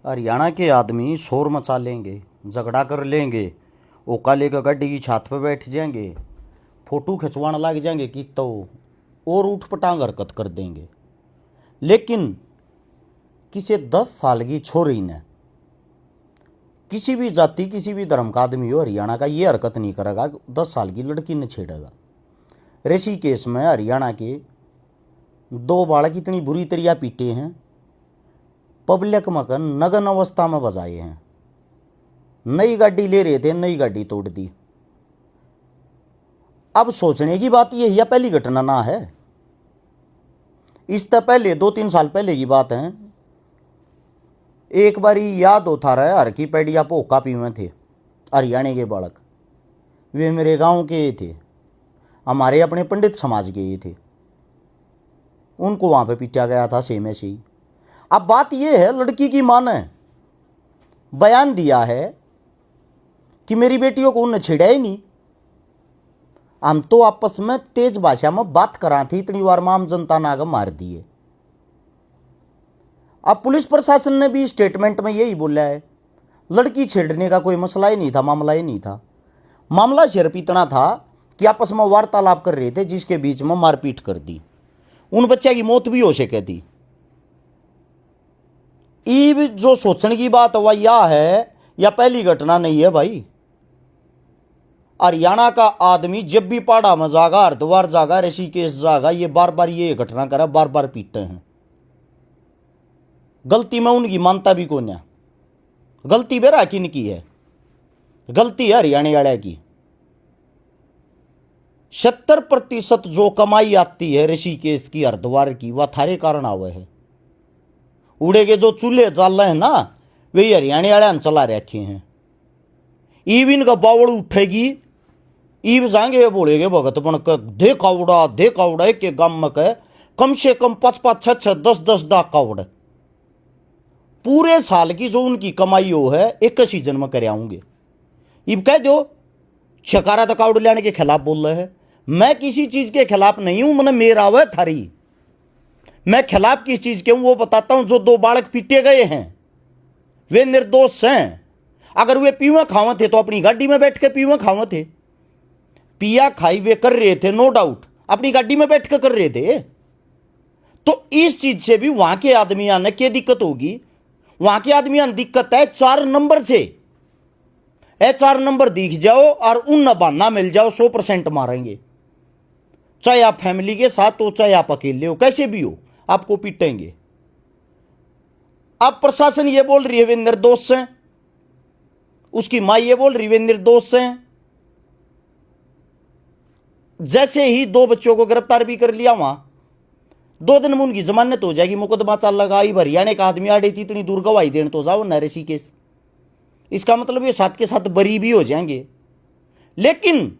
हरियाणा के आदमी शोर मचा लेंगे, झगड़ा कर लेंगे, ओका लेकर गाड़ी की छत पर बैठ जाएंगे, फोटो खिंचवाने लग जाएंगे कि तो और ऊट पटांग हरकत कर देंगे। लेकिन किसी 10 साल की छोरी ने, किसी भी जाति किसी भी धर्म का आदमी हो हरियाणा का, ये हरकत नहीं करेगा। 10 साल की लड़की ने छेड़ेगा। ऋषिकेश में हरियाणा के 2 बालक इतनी बुरी तरह पीटे हैं, पब्लिक मकन नग्न अवस्था में बजाए हैं। नई गाड़ी ले रहे थे, नई गाड़ी तोड़ दी। अब सोचने की बात यह या पहली घटना ना है, इससे पहले 2-3 साल पहले की बात है। एक बारी याद होता रहा, हर की पैड़िया पोका पी में थे हरियाणा के बालक। वे मेरे गांव के थे, हमारे अपने पंडित समाज के ये थे। उनको वहां पे पीटा गया था सेम ऐसे ही। अब बात यह है, लड़की की मां ने बयान दिया है कि मेरी बेटियों को उन्हें छेड़ा ही नहीं, हम तो आपस में तेज भाषा में बात करा थी, इतनी बार आम जनता ने आगे मार दिए। अब पुलिस प्रशासन ने भी स्टेटमेंट में यही बोला है, लड़की छेड़ने का कोई मसला ही नहीं था, मामला ही नहीं था। मामला सिर्फ इतना था कि आपस में वार्तालाप कर रहे थे, जिसके बीच में मारपीट कर दी। उन बच्चे की मौत भी हो सके थी। ईब जो सोचने की बात वह यह है, या पहली घटना नहीं है भाई। हरियाणा का आदमी जब भी पहाड़ा में जागा, हरिद्वार जागा, ऋषिकेश जागा, ये बार बार ये घटना करा, बार बार पीटते हैं। गलती में उनकी मानता भी कौन है, गलती बेरा किन की है? गलती है हरियाणा वाले की। 70% जो कमाई आती है ऋषिकेश की, हरिद्वार की, वह थारे कारण आवे है। उड़े के जो चूल्हे चाल रहे हैं ना, वे हरियाणा वाले चला रखे हैं। ईब इनका बावड़ उठेगी, ईब जाएंगे बोलेगे भगत बन के, दे कावड़ा एक गांव में कम से कम 5-5, 6-6, 10-10 डाक कावड़ पूरे साल की जो उनकी कमाई हो है, एक सीजन में कर आऊंगे। ईब कह दो छकारा तो कावड़ लेने के खिलाफ बोल रहे हैं। मैं किसी चीज के खिलाफ नहीं हूं, मैंने मेरा वह थारी। मैं खिलाफ किस चीज के हूं वो बताता हूं। जो 2 बालक पीटे गए हैं वे निर्दोष हैं। अगर वे पीवा खावा थे तो अपनी गाड़ी में बैठ के पीवा खावा थे। पिया खाई वे कर रहे थे, नो डाउट, अपनी गाड़ी में बैठ के कर रहे थे। तो इस चीज से भी वहां के आदमियां ने क्या दिक्कत होगी? वहां के आदमियां दिक्कत है 4 नंबर से। 4 नंबर दिख जाओ और उन बहाना मिल जाओ, 100% मारेंगे। चाहे आप फैमिली के साथ हो, चाहे आप अकेले हो, कैसे भी हो, आपको पीटेंगे। अब प्रशासन ये बोल रही है वे निर्दोष हैं, उसकी मां ये बोल रही वे निर्दोष हैं। जैसे ही 2 बच्चों को गिरफ्तार भी कर लिया, वहां 2 दिन में उनकी जमानत हो जाएगी। मुकदमा चल लगा, हरियाणा का आदमी आड़े थी, इतनी दूर गवाही देने तो जाओ न ऋषिकेश। इसका मतलब ये साथ के साथ बरी भी हो जाएंगे। लेकिन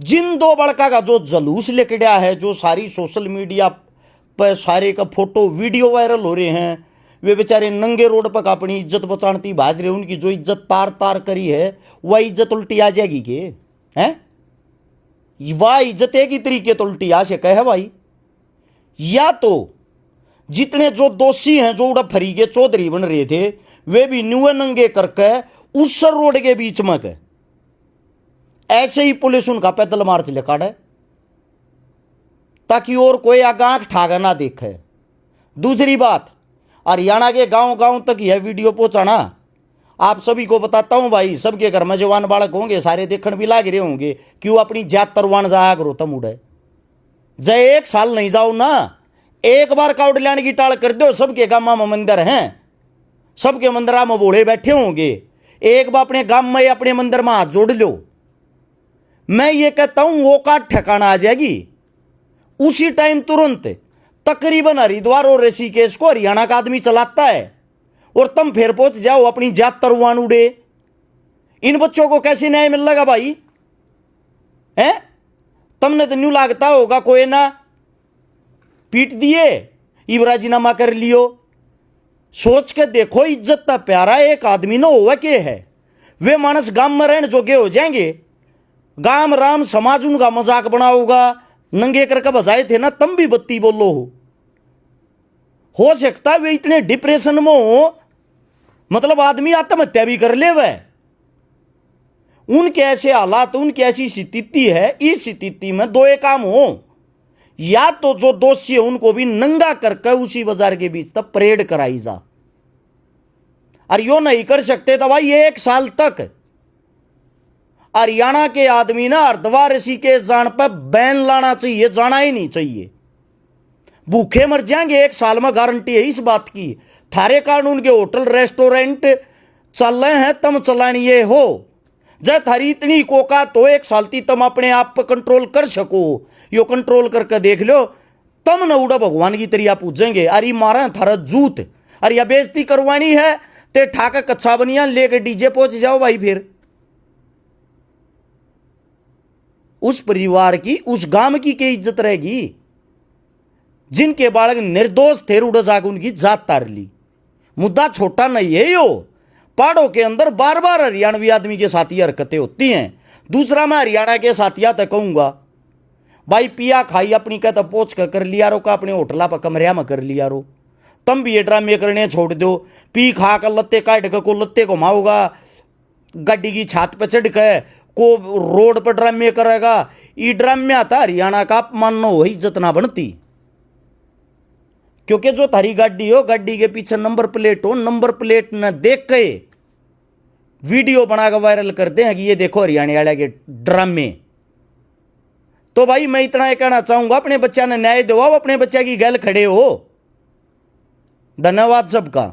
जिन 2 बड़का का जो जलूस लेकड़ा है, जो सारी सोशल मीडिया पर सारे का फोटो वीडियो वायरल हो रहे हैं, वे बेचारे नंगे रोड पर अपनी इज्जत बचाती भाज रहे। उनकी जो इज्जत तार तार करी है, वह इज्जत उल्टी आ जाएगी के हैं? वह इज्जत एक ही तरीके तो उल्टी आ सके है भाई। या तो जितने जो दोषी हैं, जो उड़ा फरी के चौधरी बन रहे थे, वे भी नुए नंगे करके उस रोड के बीच में के ऐसे ही पुलिस उनका पैदल मार्च लेकाड़े, ताकि और कोई आगे आंख ठागा ना देखे। दूसरी बात, हरियाणा के गांव गांव तक यह वीडियो पहुंचाना। आप सभी को बताता हूं भाई, सबके घर में जवान बालक होंगे, सारे देखण भी लाग रहे होंगे। क्यों अपनी जात तरवान जाया करो तम उड़े। जय 1 साल नहीं जाओ ना, एक बार कावड़ लेने की टाल कर दो। सबके गांव में मंदिर हैं, सबके मंदिर में बोले बैठे होंगे। एक बार अपने गांव में अपने मंदिर में हाथ जोड़ लो। मैं ये कहता हूं वो का ठिकाना आ जाएगी उसी टाइम तुरंत। तकरीबन हरिद्वार और ऋषिकेश को हरियाणा का आदमी चलाता है, और तुम फिर पहुंच जाओ अपनी जात तरवान उड़े। इन बच्चों को कैसे न्याय मिल लगा भाई? हैं? तुमने तो न्यू लागता होगा कोई ना पीट दिए, इवराजीनामा कर लियो। सोच के देखो, इज्जत का प्यारा एक आदमी ना हुआ के है। वे मानस गांव में रहने जोगे हो जाएंगे। गांव राम समाज उनका मजाक बनाओगा, नंगे करके बजाए थे ना, तुम भी बत्ती बोलो हो सकता वे इतने डिप्रेशन में हो, मतलब आदमी आत्महत्या भी कर ले वह। उनके ऐसे हालात, उनकी ऐसी स्थिति है। इस स्थिति में दो एक काम हो, या तो जो दोषी है उनको भी नंगा करके उसी बाजार के बीच तक परेड कराई जा। और यो नहीं कर सकते तो भाई 1 साल तक हरियाणा के आदमी ना हरिद्वार ऋषिकेश जान पर बैन लाना चाहिए, जाना ही नहीं चाहिए। भूखे मर जाएंगे 1 साल में, गारंटी है इस बात की। थारे कानून के होटल रेस्टोरेंट चल रहे हैं, तम चलानिए हो। जब थारी इतनी कोका तो 1 साल ती तुम अपने आप पर कंट्रोल कर सको, यो कंट्रोल करके देख लो, तम न उड़ा भगवान की तरिया पूछेंगे। अरे मारा थारा जूत, अरे या बेइज्जती करवानी है ते ठाका कच्चा बनिया लेके डीजे पहुंच जाओ भाई। फिर उस परिवार की, उस गांव की क्या इज्जत रहेगी? जिनके बालक निर्दोष थे, उड़ जाकर उनकी जात तार ली। मुद्दा छोटा नहीं है यो। पहाड़ों के अंदर बार बार हरियाणवी आदमी के साथ ये हरकतें होती हैं। दूसरा, मैं हरियाणा के साथिया तक कहूंगा भाई, पिया खाई अपनी कहता पोच कर लिया रो का, अपने होटला पर कमरिया में कर लिया रो। तुम भी ये ड्रामे करने छोड़ दो। पी खा कर लत्ते काट कर को लत्ते घुमाओगा, गाड़ी की छत पर चढ़ कर को रोड पर ड्रामे करेगा। ये ड्रामे आता हरियाणा का अपमान न हो, इज्जत ना बनती। क्योंकि जो थारी गाड़ी हो, गाड़ी के पीछे नंबर प्लेट हो, नंबर प्लेट न देख के वीडियो बनाकर वायरल करते हैं कि ये देखो हरियाणा वाले के ड्रामे। तो भाई मैं इतना ही कहना चाहूंगा, अपने बच्चा ने न्याय दो, अपने बच्चा की गल खड़े हो। धन्यवाद सबका।